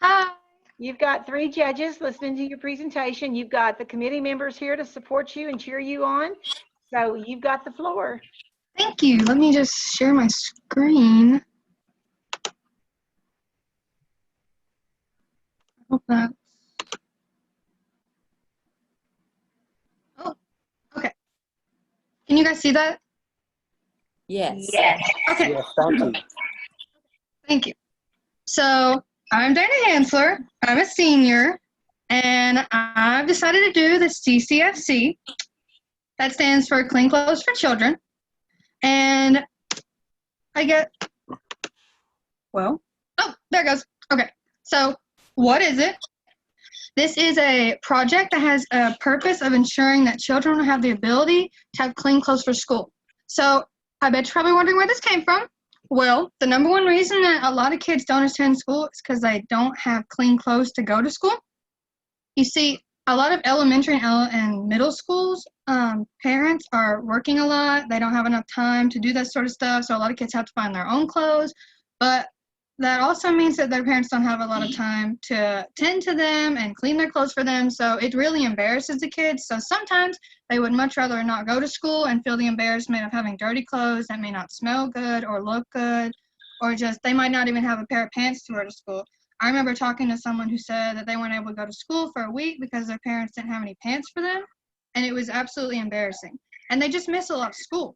Hi. You've got three judges listening to your presentation. You've got the committee members here to support you and cheer you on. So you've got the floor. Thank you. Let me just share my screen. Hope that's... Oh, okay. Can you guys see that? Yes. Okay. Yes, thank you. Thank you. So I'm Dana Hansler. I'm a senior, and I've decided to do the CCFC. That stands for Clean Clothes for Children. And I get, well, oh, there it goes. Okay. So what is it? This is a project that has a purpose of ensuring that children have the ability to have clean clothes for school. So I bet you're probably wondering where this came from. Well, the number one reason that a lot of kids don't attend school is because they don't have clean clothes to go to school. You see, a lot of elementary and middle schools, parents are working a lot. They don't have enough time to do that sort of stuff, so a lot of kids have to find their own clothes. But that also means that their parents don't have a lot of time to tend to them and clean their clothes for them, so it really embarrasses the kids. So sometimes they would much rather not go to school and feel the embarrassment of having dirty clothes that may not smell good or look good, or just they might not even have a pair of pants to wear to school. I remember talking to someone who said that they weren't able to go to school for a week because their parents didn't have any pants for them, and it was absolutely embarrassing. And they just miss a lot of school.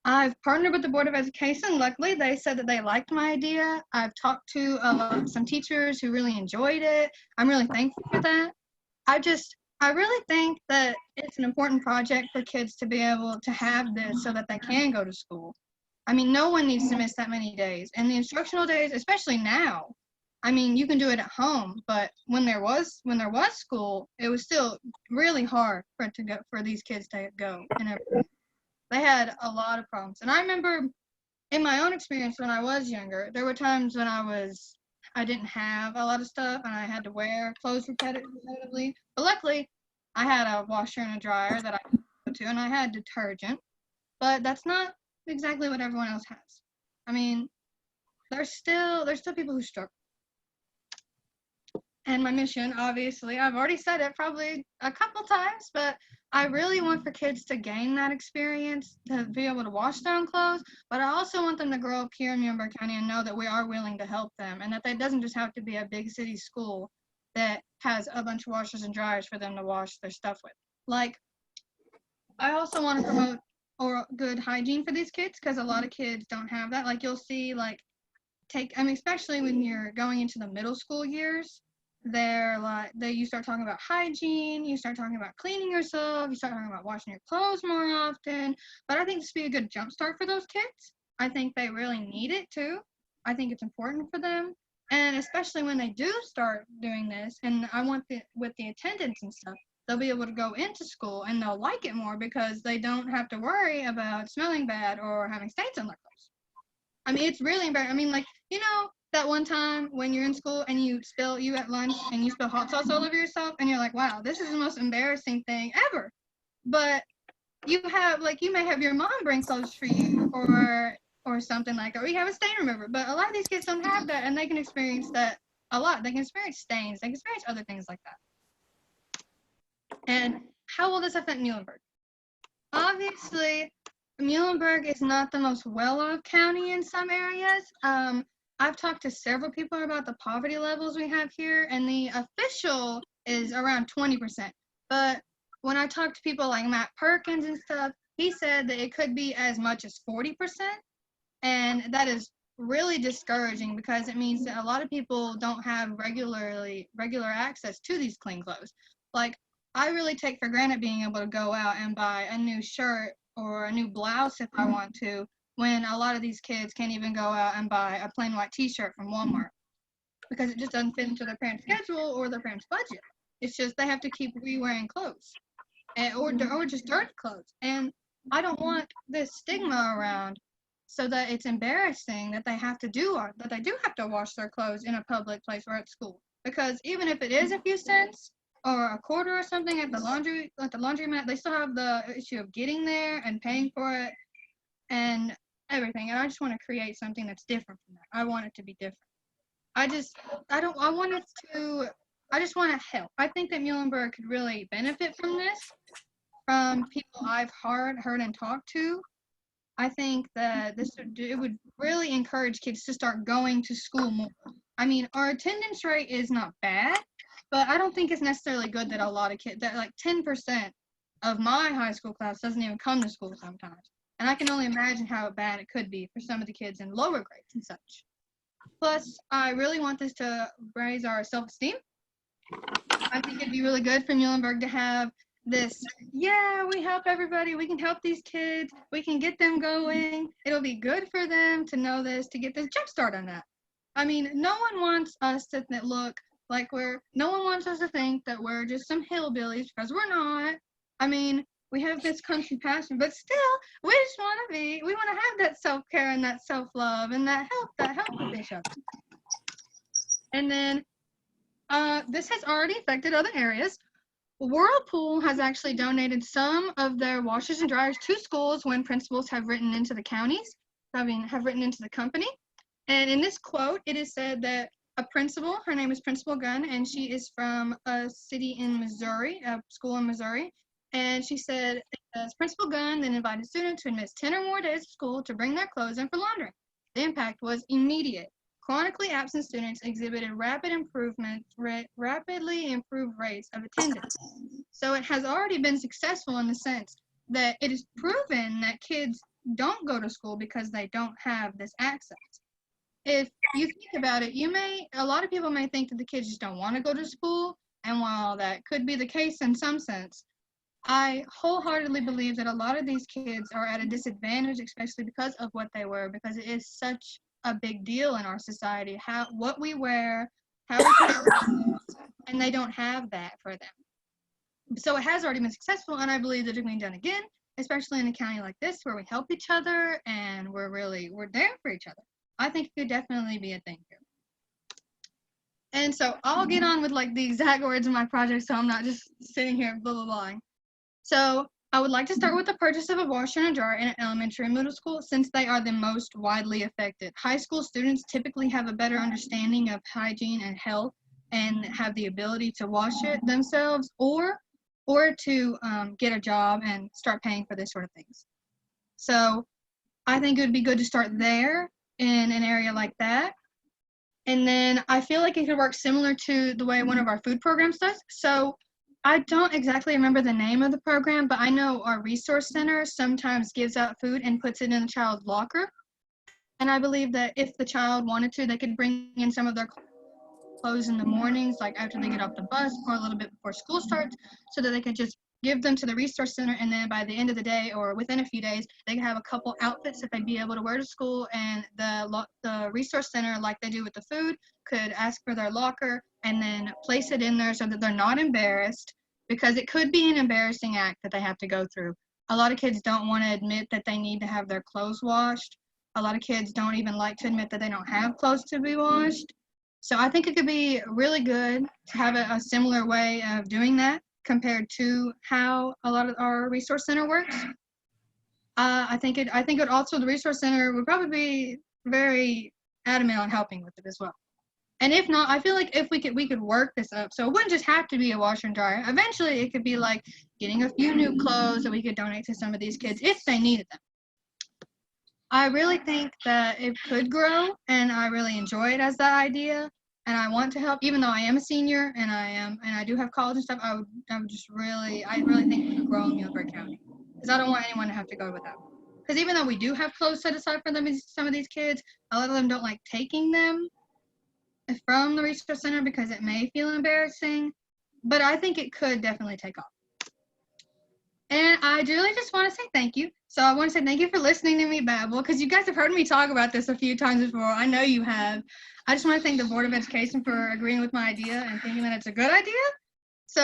I've partnered with the Board of Education. Luckily, they said that they liked my idea. I've talked to some teachers who really enjoyed it. I'm really thankful for that. I really think that it's an important project for kids to be able to have this so that they can go to school. I mean, no one needs to miss that many days. And the instructional days, especially now, I mean, you can do it at home, but when there was school, it was still really hard for these kids to go and everything. They had a lot of problems. And I remember in my own experience when I was younger, there were times when I didn't have a lot of stuff and I had to wear clothes repetitively. But luckily, I had a washer and a dryer that I could go to, and I had detergent. But that's not exactly what everyone else has. I mean, there's still people who struggle. And my mission, obviously, I've already said it probably a couple times, but I really want for kids to gain that experience, to be able to wash their own clothes, but I also want them to grow up here in Muhlenberg County and know that we are willing to help them, and that it doesn't just have to be a big city school that has a bunch of washers and dryers for them to wash their stuff with. Like, I also want to promote good hygiene for these kids, because a lot of kids don't have that. Like, you'll see, like, especially when you're going into the middle school years, you start talking about hygiene, you start talking about cleaning yourself, you start talking about washing your clothes more often. But I think this would be a good jump start for those kids. I think they really need it too. I think it's important for them. And especially when they do start doing this, and with the attendance and stuff, they'll be able to go into school and they'll like it more because they don't have to worry about smelling bad or having stains on their clothes. I mean, it's really embarrassing. I mean, like, that one time when you're in school and you at lunch and you spill hot sauce all over yourself and you're like, wow, this is the most embarrassing thing ever. But you may have your mom bring clothes for you or something like that, or you have a stain remover. But a lot of these kids don't have that, and they can experience that a lot. They can experience stains. They can experience other things like that. And how will this affect Muhlenberg? Obviously, Muhlenberg is not the most well-off county in some areas. I've talked to several people about the poverty levels we have here, and the official is around 20%. But when I talked to people like Matt Perkins and stuff, he said that it could be as much as 40%. And that is really discouraging because it means that a lot of people don't have regular access to these clean clothes. Like, I really take for granted being able to go out and buy a new shirt or a new blouse if I want to, when a lot of these kids can't even go out and buy a plain white t-shirt from Walmart because it just doesn't fit into their parents' schedule or their parents' budget. It's just they have to keep re-wearing clothes or just dirty clothes. And I don't want this stigma around so that it's embarrassing that they do have to wash their clothes in a public place or at school. Because even if it is a few cents or a quarter or something at the laundromat, they still have the issue of getting there and paying for it and everything. And I just want to create something that's different from that. I want it to be different. I just want to help. I think that Muhlenberg could really benefit from this, from people I've heard and talked to. I think that it would really encourage kids to start going to school more. I mean, our attendance rate is not bad, but I don't think it's necessarily good that a lot of kids, that like 10% of my high school class doesn't even come to school sometimes. And I can only imagine how bad it could be for some of the kids in lower grades and such. Plus, I really want this to raise our self-esteem. I think it'd be really good for Muhlenberg to have this, yeah, we help everybody, we can help these kids, we can get them going. It'll be good for them to know this, to get this jump start on that. I mean, no one wants us to look like no one wants us to think that we're just some hillbillies, because we're not. I mean, we have this country passion, but still, we want to have that self-care and that self-love and that help with each other. And then, this has already affected other areas. Whirlpool has actually donated some of their washers and dryers to schools when principals have written into the counties, have written into the company. And in this quote, it is said that a principal, her name is Principal Gunn, and she is from a city in Missouri, a school in Missouri. And she said, as Principal Gunn then invited students to miss 10 or more days of school to bring their clothes in for laundering. The impact was immediate. Chronically absent students exhibited rapidly improved rates of attendance. So it has already been successful in the sense that it is proven that kids don't go to school because they don't have this access. If you think about it, a lot of people may think that the kids just don't want to go to school, and while that could be the case in some sense, I wholeheartedly believe that a lot of these kids are at a disadvantage, especially because of what they wear, because it is such a big deal in our society, what we wear, how we present, and they don't have that for them. So it has already been successful, and I believe that it can be done again, especially in a county like this where we help each other and we're there for each other. I think it could definitely be a thing here. And so I'll get on with like the exact words of my project, so I'm not just sitting here blah blah blah. So I would like to start with the purchase of a washer and a dryer in an elementary and middle school, since they are the most widely affected. High school students typically have a better understanding of hygiene and health and have the ability to wash it themselves or to get a job and start paying for this sort of things. So I think it would be good to start there in an area like that. And then I feel like it could work similar to the way one of our food programs does. So I don't exactly remember the name of the program, but I know our resource center sometimes gives out food and puts it in a child's locker. And I believe that if the child wanted to, they could bring in some of their clothes in the mornings, like after they get off the bus or a little bit before school starts, so that they could just give them to the resource center, and then by the end of the day or within a few days, they could have a couple outfits that they'd be able to wear to school, and the resource center, like they do with the food, could ask for their locker and then place it in there so that they're not embarrassed, because it could be an embarrassing act that they have to go through. A lot of kids don't want to admit that they need to have their clothes washed. A lot of kids don't even like to admit that they don't have clothes to be washed. So I think it could be really good to have a similar way of doing that compared to how a lot of our resource center works. I think it also, the resource center would probably be very adamant on helping with it as well. And if not, I feel like if we could work this up, so it wouldn't just have to be a washer and dryer. Eventually, it could be like getting a few new clothes that we could donate to some of these kids if they needed them. I really think that it could grow, and I really enjoy it as that idea. And I want to help, even though I am a senior and I do have college and stuff. I really think we could grow in Muhlenberg County, because I don't want anyone to have to go without. Because even though we do have clothes set aside for them, some of these kids, a lot of them don't like taking them from the resource center because it may feel embarrassing. But I think it could definitely take off. And I really just want to say thank you. So I want to say thank you for listening to me babble, because you guys have heard me talk about this a few times before. I know you have. I just want to thank the Board of Education for agreeing with my idea and thinking that it's a good idea. So,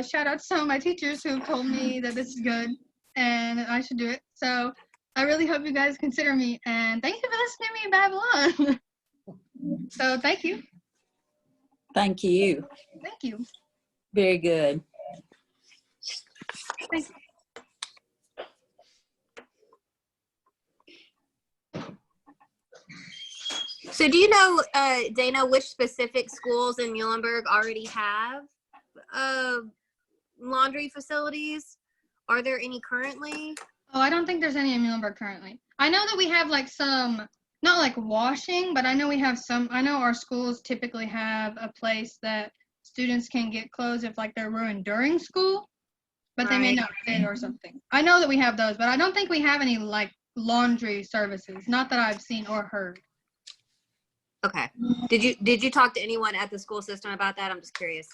shout out to some of my teachers who told me that this is good and that I should do it. So I really hope you guys consider me, and thank you for listening to me babble on. So thank you. Thank you. Thank you. Very good. Thank you. So do you know, Dana, which specific schools in Muhlenberg already have laundry facilities? Are there any currently? Oh, I don't think there's any in Muhlenberg currently. I know that we have like some, not like washing, but I know we have some. I know our schools typically have a place that students can get clothes if like they're ruined during school, but they may Right. not fit or something. I know that we have those, but I don't think we have any like laundry services. Not that I've seen or heard. Okay. Did you talk to anyone at the school system about that? I'm just curious.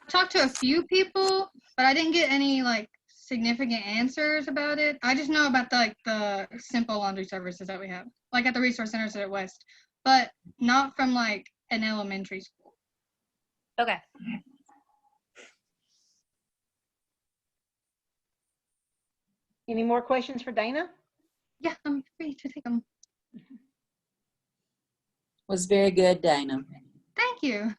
I talked to a few people, but I didn't get any like significant answers about it. I just know about the simple laundry services that we have, like at the resource centers at West, but not from like an elementary school. Okay. Any more questions for Dana? Yeah, I'm free to take them. Was very good, Dana. Thank you.